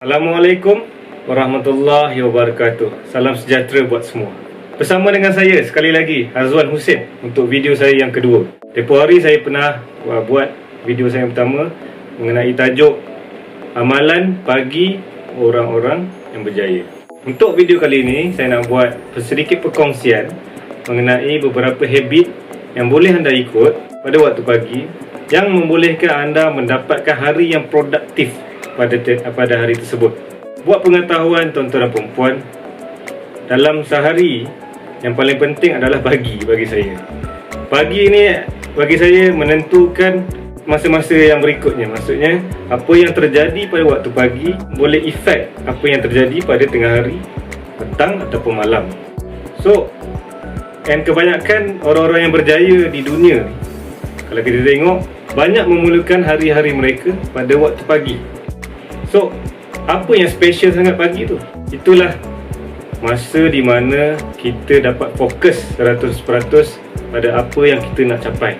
Assalamualaikum warahmatullahi wabarakatuh. Salam sejahtera buat semua. Bersama dengan saya sekali lagi, Azwan Hussein, untuk video saya yang kedua. Tempoh hari saya pernah buat video saya yang pertama mengenai tajuk Amalan Pagi Orang-orang yang Berjaya. Untuk video kali ini, saya nak buat sedikit perkongsian mengenai beberapa habit yang boleh anda ikut pada waktu pagi yang membolehkan anda mendapatkan hari yang produktif pada hari tersebut. Buat pengetahuan tuan-tuan dan puan-puan, dalam sehari yang paling penting adalah pagi bagi saya. Pagi ini bagi saya menentukan masa-masa yang berikutnya. Maksudnya, apa yang terjadi pada waktu pagi boleh efek apa yang terjadi pada tengah hari, petang ataupun malam. So, dan kebanyakan orang-orang yang berjaya di dunia ni, kalau kita tengok, banyak memulakan hari-hari mereka pada waktu pagi. So, apa yang special sangat pagi tu? Itulah masa di mana kita dapat fokus 100% pada apa yang kita nak capai.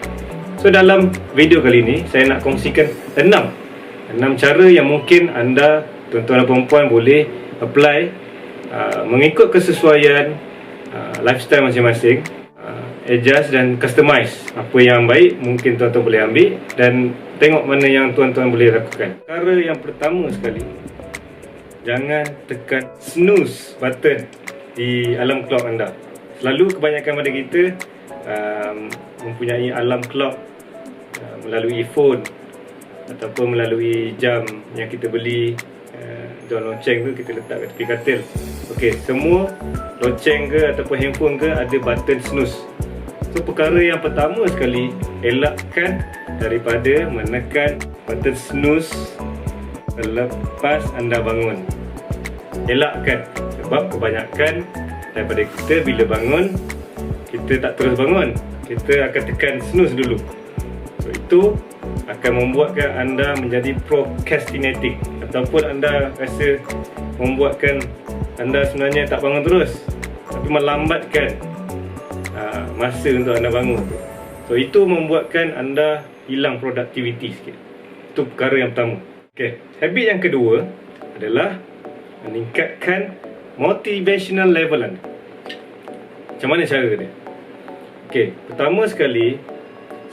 So, dalam video kali ini, saya nak kongsikan 6 cara yang mungkin anda, tuan-tuan dan puan-puan, boleh apply mengikut kesesuaian lifestyle masing-masing, adjust dan customize. Apa yang baik mungkin tuan-tuan boleh ambil dan tengok mana yang tuan-tuan boleh lakukan. Cara yang pertama sekali, jangan tekan snooze button di alarm clock anda. Selalu kebanyakan pada kita mempunyai alarm clock melalui phone ataupun melalui jam yang kita beli, jam loceng tu kita letak kat tepi katil. Okey, semua loceng ke ataupun handphone ke ada button snooze. So, perkara yang pertama sekali, elakkan daripada menekan button snooze selepas anda bangun. Elakkan, sebab kebanyakan daripada kita bila bangun, kita tak terus bangun, kita akan tekan snooze dulu. So, itu akan membuatkan anda menjadi procrastinating, ataupun anda rasa membuatkan anda sebenarnya tak bangun terus, tapi melambatkan masa untuk anda bangun. So, itu membuatkan anda hilang produktiviti sikit. Itu perkara yang pertama. Okay. Habit yang kedua adalah meningkatkan motivational level anda. Macam mana cara dia? Okay. Pertama sekali,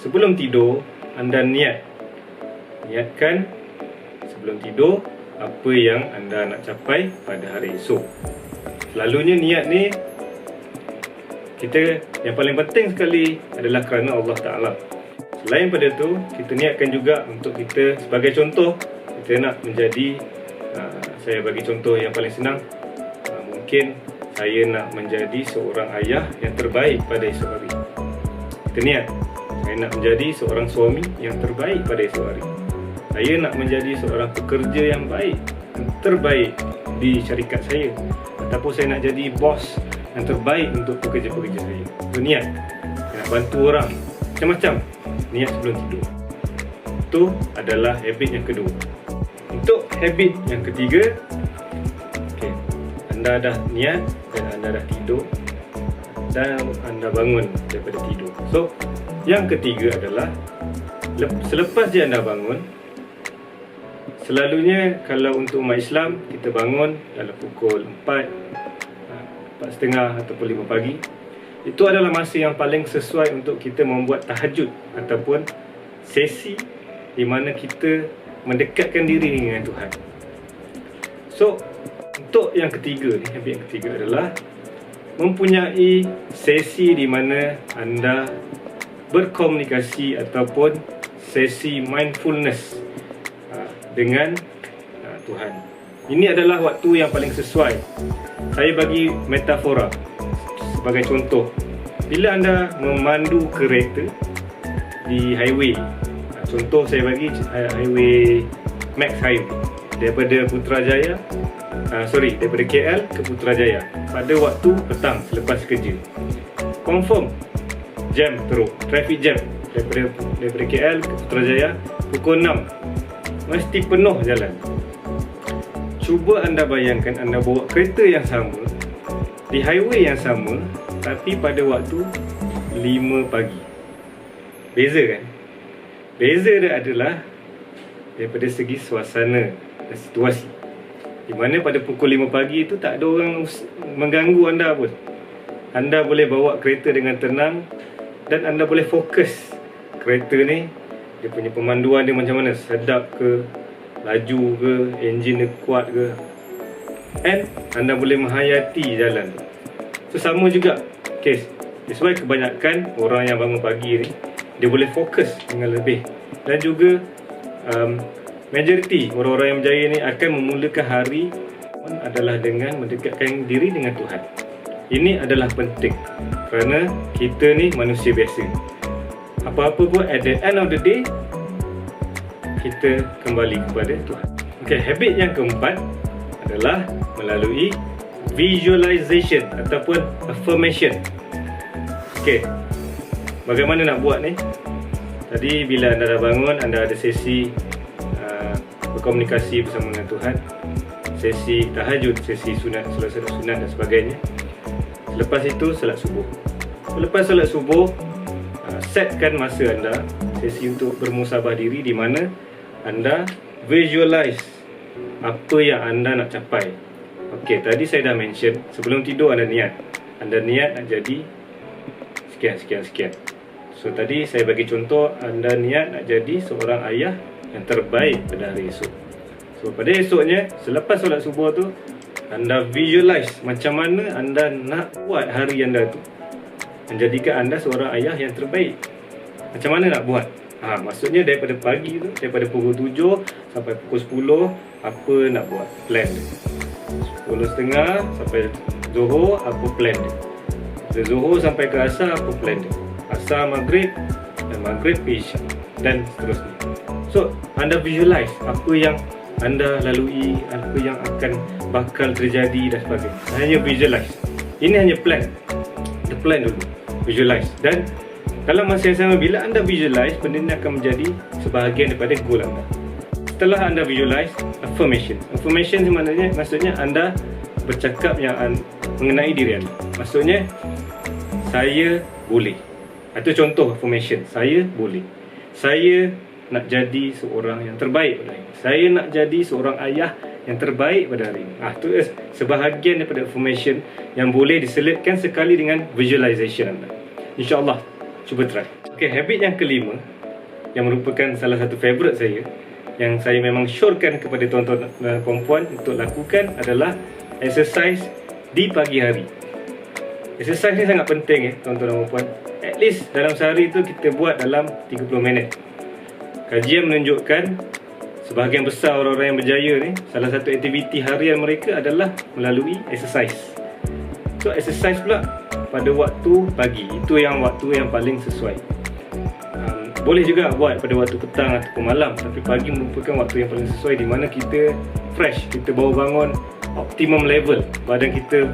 sebelum tidur, anda niatkan sebelum tidur apa yang anda nak capai pada hari esok. Selalunya niat ni, kita yang paling penting sekali adalah kerana Allah Ta'ala. Selain pada tu, kita niatkan juga untuk kita, sebagai contoh, kita nak menjadi, saya bagi contoh yang paling senang, mungkin saya nak menjadi seorang ayah yang terbaik pada esok hari. Kita niat, saya nak menjadi seorang suami yang terbaik pada esok hari. Saya nak menjadi seorang pekerja yang baik, yang terbaik di syarikat saya, ataupun saya nak jadi bos yang terbaik untuk pekerja-pekerja saya. Itu niat. Saya nak bantu orang, macam-macam. Niat sebelum tidur. Itu adalah habit yang kedua. Untuk habit yang ketiga, okay, anda dah niat dan anda dah tidur dan anda bangun daripada tidur. So, yang ketiga adalah selepas je anda bangun, selalunya kalau untuk umat Islam, kita bangun dalam pukul 4:30 ataupun 5 pagi. Itu adalah masa yang paling sesuai untuk kita membuat tahajud ataupun sesi di mana kita mendekatkan diri dengan Tuhan. So, untuk yang ketiga ni, habit yang ketiga adalah mempunyai sesi di mana anda berkomunikasi ataupun sesi mindfulness dengan Tuhan. Ini adalah waktu yang paling sesuai. Saya bagi metafora sebagai contoh. Bila anda memandu kereta di highway, contoh saya bagi highway Max Highway daripada Putrajaya, daripada KL ke Putrajaya pada waktu petang selepas kerja. Confirm jam teruk, traffic jam daripada KL ke Putrajaya pukul 6. Mesti penuh jalan. Cuba anda bayangkan anda bawa kereta yang sama di highway yang sama, tapi pada waktu 5 pagi. Beza kan? Beza dia adalah daripada segi suasana dan situasi. Di mana pada pukul 5 pagi itu tak ada orang mengganggu anda pun. Anda boleh bawa kereta dengan tenang dan anda boleh fokus kereta ni. Dia punya pemanduan dia macam mana, sedap ke, laju ke, enjin dia kuat ke, and anda boleh menghayati jalan tu. So sama juga kes. That's why kebanyakan orang yang bangun pagi ni dia boleh fokus dengan lebih. Dan juga majoriti orang-orang yang berjaya ni akan memulakan hari adalah dengan mendekatkan diri dengan Tuhan. Ini adalah penting kerana kita ni manusia biasa. Apa-apa pun at the end of the day kita kembali kepada Tuhan. Okay, habit yang keempat adalah melalui visualization ataupun affirmation. Okay, bagaimana nak buat ni? Tadi bila anda dah bangun, anda ada sesi berkomunikasi bersama dengan Tuhan, sesi tahajud, sesi sunat, solat sunat dan sebagainya. Lepas itu solat subuh. Lepas solat subuh, setkan masa anda sesi untuk bermusabah diri, di mana anda visualize apa yang anda nak capai. Okey, tadi saya dah mention sebelum tidur anda niat. Anda niat nak jadi sekian. So tadi saya bagi contoh, anda niat nak jadi seorang ayah yang terbaik pada hari esok. So pada esoknya selepas solat subuh tu, anda visualize macam mana anda nak buat hari anda tu menjadikan anda seorang ayah yang terbaik. Macam mana nak buat? Maksudnya daripada pagi tu, daripada pukul 7 sampai pukul 10, apa nak buat, plan dia. 10.30 sampai Zuhur, apa plan dia. Dari Zuhur sampai ke Asar, apa plan dia. Asar, Maghrib, dan Maghrib ke Isyak, dan seterusnya. So anda visualize apa yang anda lalui, apa yang akan bakal terjadi dan sebagainya. Hanya visualize. Ini hanya plan. The plan dulu, visualize. Dan dalam masa yang sama, bila anda visualize, benda ini akan menjadi sebahagian daripada goal anda. Setelah anda visualize, affirmation. Affirmation maksudnya anda bercakap yang mengenai diri anda. Maksudnya, saya boleh. Itu contoh affirmation. Saya boleh. Saya nak jadi seorang yang terbaik pada hari ini. Saya nak jadi seorang ayah yang terbaik pada hari ini. Itu sebahagian daripada affirmation yang boleh diselitkan sekali dengan visualization anda. InsyaAllah, cuba try. Okay, habit yang kelima, yang merupakan salah satu favourite saya, yang saya memang syorkan kepada tuan-tuan dan puan-puan untuk lakukan, adalah exercise di pagi hari. Exercise ni sangat penting tuan-tuan dan puan-puan. At least dalam sehari tu kita buat dalam 30 minit. Kajian menunjukkan sebahagian besar orang-orang yang berjaya ni, salah satu aktiviti harian mereka adalah melalui exercise. So exercise pula pada waktu pagi, itu yang waktu yang paling sesuai. Boleh juga buat pada waktu petang ataupun malam, tapi pagi merupakan waktu yang paling sesuai, di mana kita fresh, kita baru bangun, optimum level, badan kita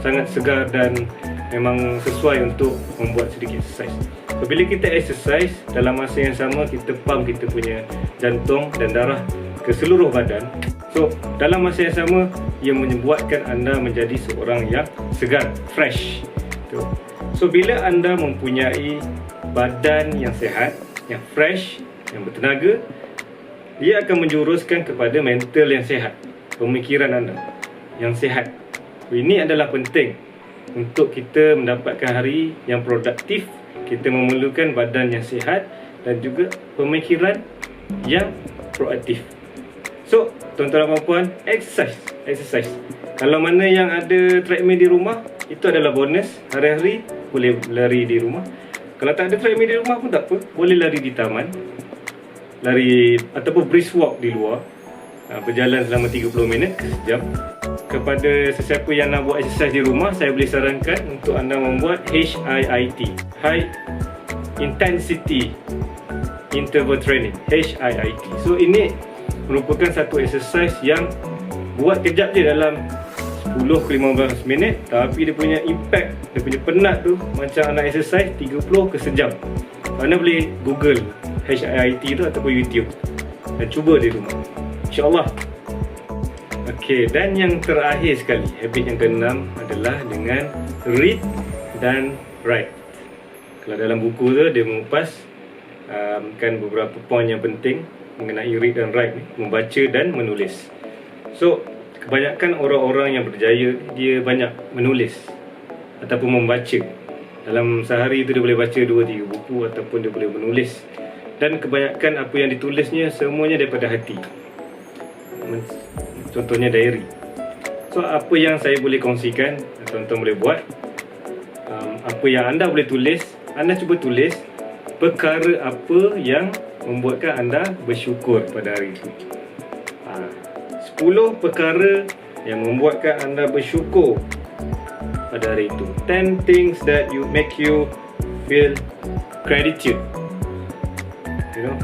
sangat segar dan memang sesuai untuk membuat sedikit exercise. So, bila kita exercise, dalam masa yang sama kita pump kita punya jantung dan darah ke seluruh badan. So dalam masa yang sama, ia membuatkan anda menjadi seorang yang segar, fresh. So bila anda mempunyai badan yang sihat, yang fresh, yang bertenaga, ia akan menjuruskan kepada mental yang sihat, pemikiran anda yang sihat. Ini adalah penting untuk kita mendapatkan hari yang produktif. Kita memerlukan badan yang sihat dan juga pemikiran yang proaktif. So tuan-tuan dan puan, exercise. Kalau mana yang ada treadmill di rumah, itu adalah bonus. Hari-hari boleh lari di rumah. Kalau tak ada treadmill di rumah pun tak apa, boleh lari di taman, lari ataupun brisk walk di luar, berjalan selama 30 minit ke sejam. Kepada sesiapa yang nak buat exercise di rumah, saya boleh sarankan untuk anda membuat HIIT, High Intensity Interval Training, HIIT. So ini merupakan satu exercise yang buat kejap je dalam 10 ke 15 minit, tapi dia punya impact, dia punya penat tu macam anak exercise 30 ke sejam. Anda boleh Google HIIT tu ataupun YouTube dan cuba di rumah, InsyaAllah. Okey, dan yang terakhir sekali, habit yang keenam adalah dengan read dan write. Kalau dalam buku tu dia mengupas kan beberapa poin yang penting mengenai read dan write ni, membaca dan menulis. So kebanyakan orang-orang yang berjaya dia banyak menulis ataupun membaca. Dalam sehari itu dia boleh baca 2-3 buku ataupun dia boleh menulis. Dan kebanyakan apa yang ditulisnya semuanya daripada hati. Contohnya diary. So apa yang saya boleh kongsikan, tuan-tuan boleh buat, apa yang anda boleh tulis, anda cuba tulis perkara apa yang membuatkan anda bersyukur pada hari itu. 10 perkara yang membuatkan anda bersyukur pada hari itu. 10 things that you make you feel gratitude. You know,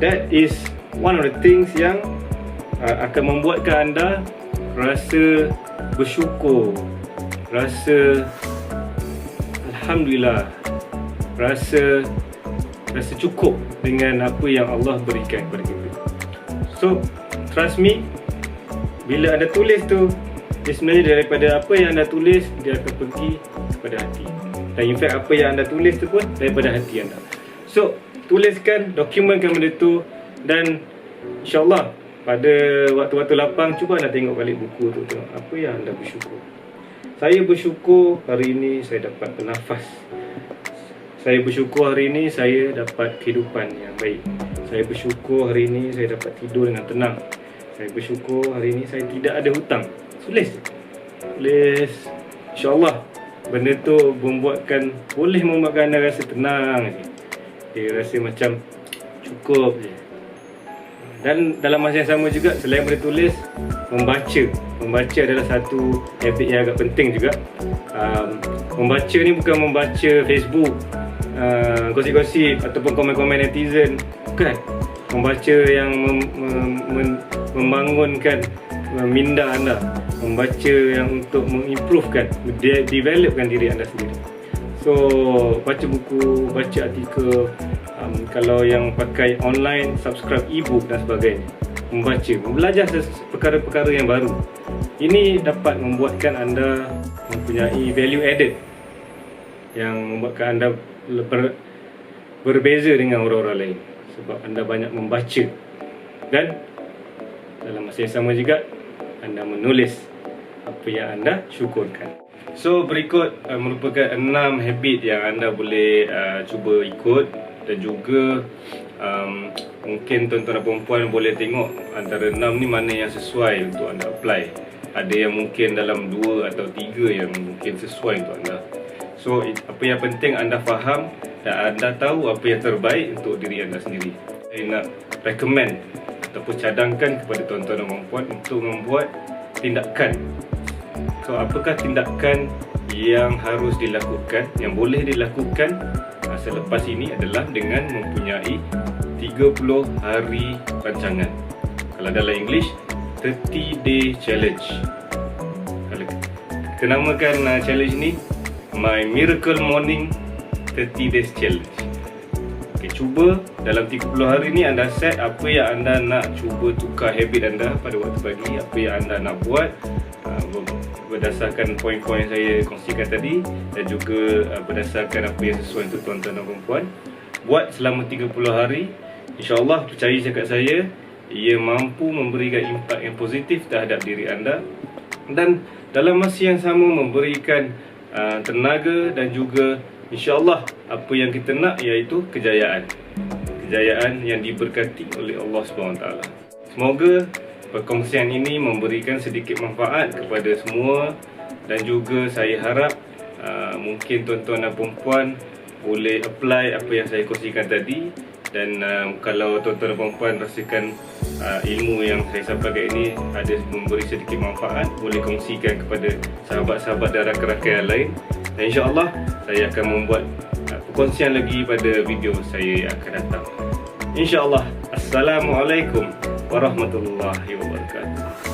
that is one of the things yang akan membuatkan anda rasa bersyukur, rasa alhamdulillah, rasa cukup dengan apa yang Allah berikan kepada kita. So, trust me, bila anda tulis tu, dia sebenarnya daripada apa yang anda tulis, dia akan pergi kepada hati. Dan in fact, apa yang anda tulis tu pun daripada hati anda. So, tuliskan, dokumenkan benda tu. Dan insyaAllah, pada waktu-waktu lapang, cuba anda tengok balik buku tu, tengok apa yang anda bersyukur. Saya bersyukur hari ini saya dapat bernafas. Saya bersyukur hari ini saya dapat kehidupan yang baik. Saya bersyukur hari ini saya dapat tidur dengan tenang. Saya bersyukur hari ini saya tidak ada hutang. Tulis. InsyaAllah benda tu boleh membuatkan anda rasa tenang je. Dia rasa macam cukup je. Dan dalam masa yang sama juga, selain boleh tulis, membaca adalah satu habit yang agak penting juga. Membaca ni bukan membaca Facebook, gosip-gosip ataupun komen-komen netizen. Bukan. Membaca yang membangunkan minda anda. Membaca yang untuk mengimprovekan, developkan diri anda sendiri. So, baca buku, baca artikel, kalau yang pakai online, subscribe e-book dan sebagainya. Membaca, belajar perkara-perkara yang baru. Ini dapat membuatkan anda mempunyai value added yang membuatkan anda berbeza dengan orang-orang lain. Sebab anda banyak membaca. Dan dalam masa yang sama juga, anda menulis apa yang anda syukurkan. So, berikut merupakan 6 habit yang anda boleh cuba ikut. Dan juga mungkin tuan-tuan dan perempuan boleh tengok antara 6 ni mana yang sesuai untuk anda apply. Ada yang mungkin dalam 2 atau 3 yang mungkin sesuai untuk anda. So, apa yang penting anda faham dan anda tahu apa yang terbaik untuk diri anda sendiri. Saya nak recommend ataupun cadangkan kepada tuan-tuan dan perempuan untuk membuat tindakan. So, apakah tindakan yang harus dilakukan, yang boleh dilakukan selepas ini adalah dengan mempunyai 30 hari rancangan. Kalau dalam English, 30 day challenge. Kalau kita namakan challenge ni My Miracle Morning 30 days challenge. Okay, cuba dalam 30 hari ni anda set apa yang anda nak cuba tukar habit anda pada waktu pagi, apa yang anda nak buat berdasarkan poin-poin saya kongsikan tadi dan juga berdasarkan apa yang sesuai untuk tuan-tuan dan perempuan. Buat selama 30 hari. InsyaAllah, percaya cakap saya, ia mampu memberikan impak yang positif terhadap diri anda dan dalam masa yang sama memberikan tenaga dan juga InsyaAllah apa yang kita nak iaitu kejayaan yang diberkati oleh Allah SWT. Semoga perkongsian ini memberikan sedikit manfaat kepada semua dan juga saya harap mungkin tuan-tuan dan perempuan boleh apply apa yang saya kongsikan tadi. Dan kalau tuan-tuan dan perempuan rasakan ilmu yang saya sampaikan ini ada memberi sedikit manfaat, boleh kongsikan kepada sahabat-sahabat dan rakan-rakan yang lain. Dan insyaAllah saya akan membuat perkongsian lagi pada video saya yang akan datang. InsyaAllah. Assalamualaikum warahmatullahi wabarakatuh.